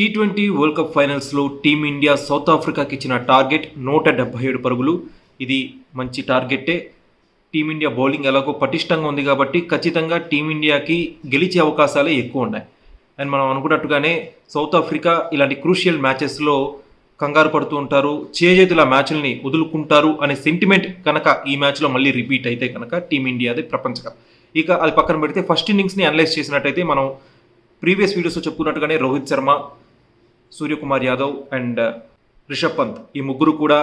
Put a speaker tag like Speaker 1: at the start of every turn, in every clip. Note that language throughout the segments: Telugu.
Speaker 1: టీ20 వరల్డ్ కప్ ఫైనల్స్లో టీమిండియా సౌత్ ఆఫ్రికాకి ఇచ్చిన టార్గెట్ 177 పరుగులు. ఇది మంచి టార్గెట్టే. టీమిండియా బౌలింగ్ ఎలాగో పటిష్టంగా ఉంది కాబట్టి ఖచ్చితంగా టీమిండియాకి గెలిచే అవకాశాలే ఎక్కువ ఉన్నాయి. అండ్ మనం అనుకున్నట్టుగానే సౌత్ ఆఫ్రికా ఇలాంటి క్రూషియల్ మ్యాచెస్లో కంగారు పడుతూ ఉంటారు, చేజేతుల మ్యాచ్ల్ని వదులుకుంటారు అనే సెంటిమెంట్ కనుక ఈ మ్యాచ్లో మళ్ళీ రిపీట్ అయితే కనుక టీమిండియాది ప్రపంచ కప్. ఇక అది పక్కన పెడితే ఫస్ట్ ఇన్నింగ్స్ని అనలైజ్ చేసినట్టయితే మనం ప్రీవియస్ వీడియోస్లో చెప్పుకున్నట్టుగానే రోహిత్ శర్మ, సూర్యకుమార్ యాదవ్ అండ్ రిషబ్ పంత్ ఈ ముగ్గురు కూడా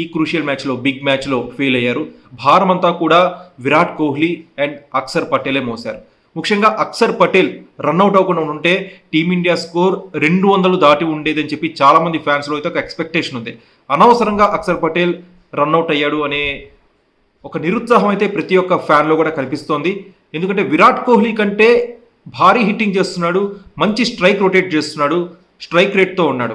Speaker 1: ఈ క్రూషియల్ మ్యాచ్లో బిగ్ మ్యాచ్లో ఫెయిల్ అయ్యారు. భారం అంతా కూడా విరాట్ కోహ్లీ అండ్ అక్షర్ పటేలే మోశారు. ముఖ్యంగా అక్షర్ పటేల్ రన్అట్ అవ్వకుండా ఉంటే టీమిండియా స్కోర్ 200 దాటి ఉండేదని చెప్పి చాలామంది ఫ్యాన్స్లో అయితే ఒక ఎక్స్పెక్టేషన్ ఉంది. అనవసరంగా అక్షర్ పటేల్ రన్అట్ అయ్యాడు అనే ఒక నిరుత్సాహం అయితే ప్రతి ఒక్క ఫ్యాన్లో కూడా కనిపిస్తోంది. ఎందుకంటే విరాట్ కోహ్లీ కంటే భారీ హిట్టింగ్ చేస్తున్నాడు, మంచి స్ట్రైక్ రొటేట్ చేస్తున్నాడు,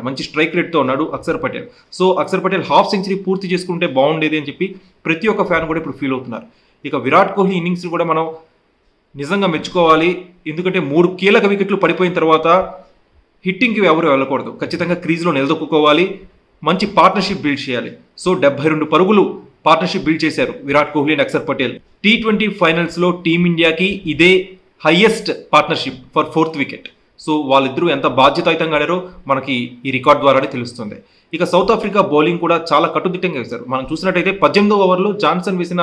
Speaker 1: మంచి స్ట్రైక్ రేట్తో ఉన్నాడు Axar Patel. So Axar Patel half century పూర్తి చేసుకుంటే బాగుండేది అని చెప్పి ప్రతి ఒక్క ఫ్యాన్ కూడా ఇప్పుడు ఫీల్ అవుతున్నారు. ఇక విరాట్ కోహ్లీ ఇన్నింగ్స్ కూడా మనం నిజంగా మెచ్చుకోవాలి. ఎందుకంటే 3 కీలక వికెట్లు పడిపోయిన తర్వాత హిట్టింగ్కి ఎవరు వెళ్ళకూడదు, ఖచ్చితంగా క్రీజ్లో నిలదొక్కుకోవాలి, మంచి పార్ట్నర్షిప్ బిల్డ్ చేయాలి. సో 72 పరుగులు పార్ట్నర్షిప్ బిల్డ్ చేశారు విరాట్ కోహ్లీ అండ్ అక్షర్ పటేల్. టీ20 ఫైనల్స్లో టీమిండియాకి ఇదే highest partnership for 4th wicket. So వాళ్ళిద్దరూ ఎంత బాధ్యతాయుతంగా ఆడారో మనకి ఈ రికార్డ్ ద్వారానే తెలుస్తుంది. ఇక సౌత్ ఆఫ్రికా బౌలింగ్ కూడా చాలా కట్టుదిట్టంగా వేశారు. మనం చూసినట్టయితే 18వ ఓవర్లో జాన్సన్ వేసిన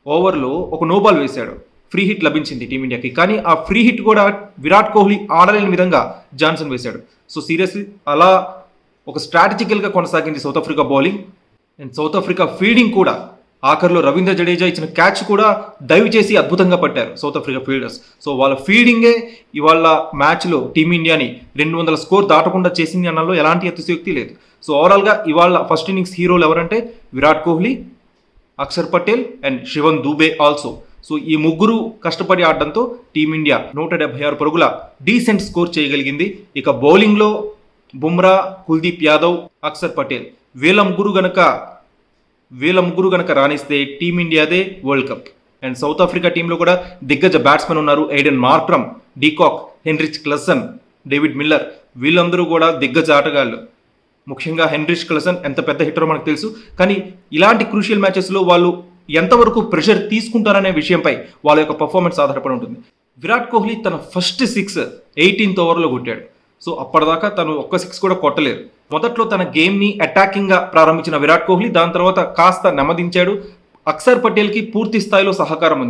Speaker 1: ఓవర్లో ఒక నో బాల్ వేశాడు, ఫ్రీ హిట్ లభించింది టీమిండియాకి. కానీ ఆ ఫ్రీ హిట్ కూడా విరాట్ కోహ్లీ ఆడలేని విధంగా జాన్సన్ వేశాడు. సో సీరియస్లీ అలా ఒక స్ట్రాటజికల్గా కొనసాగింది south Africa bowling. And south Africa fielding కూడా ఆఖరిలో రవీంద్ర జడేజా ఇచ్చిన క్యాచ్ కూడా డైవ్ చేసి అద్భుతంగా పట్టారు సౌత్ ఆఫ్రికా ఫీల్డర్స్. సో వాళ్ళ ఫీల్డింగే ఇవాళ మ్యాచ్లో టీమిండియాని 200 స్కోర్ దాటకుండా చేసింది అన్నలో ఎలాంటి అతిశయోక్తి లేదు. సో ఓవరాల్గా ఇవాళ ఫస్ట్ ఇన్నింగ్స్ హీరోలు ఎవరంటే Virat Kohli, Axar Patel and Shivam Dube also. So ఈ ముగ్గురు కష్టపడి ఆడడంతో టీమిండియా 176 పరుగుల డీసెంట్ స్కోర్ చేయగలిగింది. ఇక బౌలింగ్లో బుమ్రా, కుల్దీప్ యాదవ్, అక్షర్ పటేల్ వీళ్ళ ముగ్గురు గనక రాణిస్తే టీమిండియాదే world cup. And south Africa టీంలో కూడా దిగ్గజ బ్యాట్స్మెన్ ఉన్నారు. Aiden Markram, de Kock, Heinrich Klaasen, David Miller వీళ్ళందరూ కూడా దిగ్గజ ఆటగాళ్ళు. ముఖ్యంగా హెన్రిచ్ క్లసన్ ఎంత పెద్ద హిట్టరో మనకు తెలుసు. కానీ ఇలాంటి క్రూషియల్ మ్యాచెస్లో వాళ్ళు ఎంతవరకు ప్రెషర్ తీసుకుంటారనే విషయంపై వాళ్ళ యొక్క పర్ఫార్మెన్స్ ఆధారపడి ఉంటుంది. విరాట్ కోహ్లీ తన ఫస్ట్ 6 18th ఓవర్లో కొట్టాడు. సో అప్పటిదాకా తను ఒక్క 6 కూడా కొట్టలేదు. మొదట్లో తన గేమ్ని అటాకింగ్గా ప్రారంభించిన విరాట్ కోహ్లీ దాని తర్వాత కాస్త నెమ్మదించాడు. అక్షర్ పటేల్కి పూర్తి స్థాయిలో సహకారం ఉంది.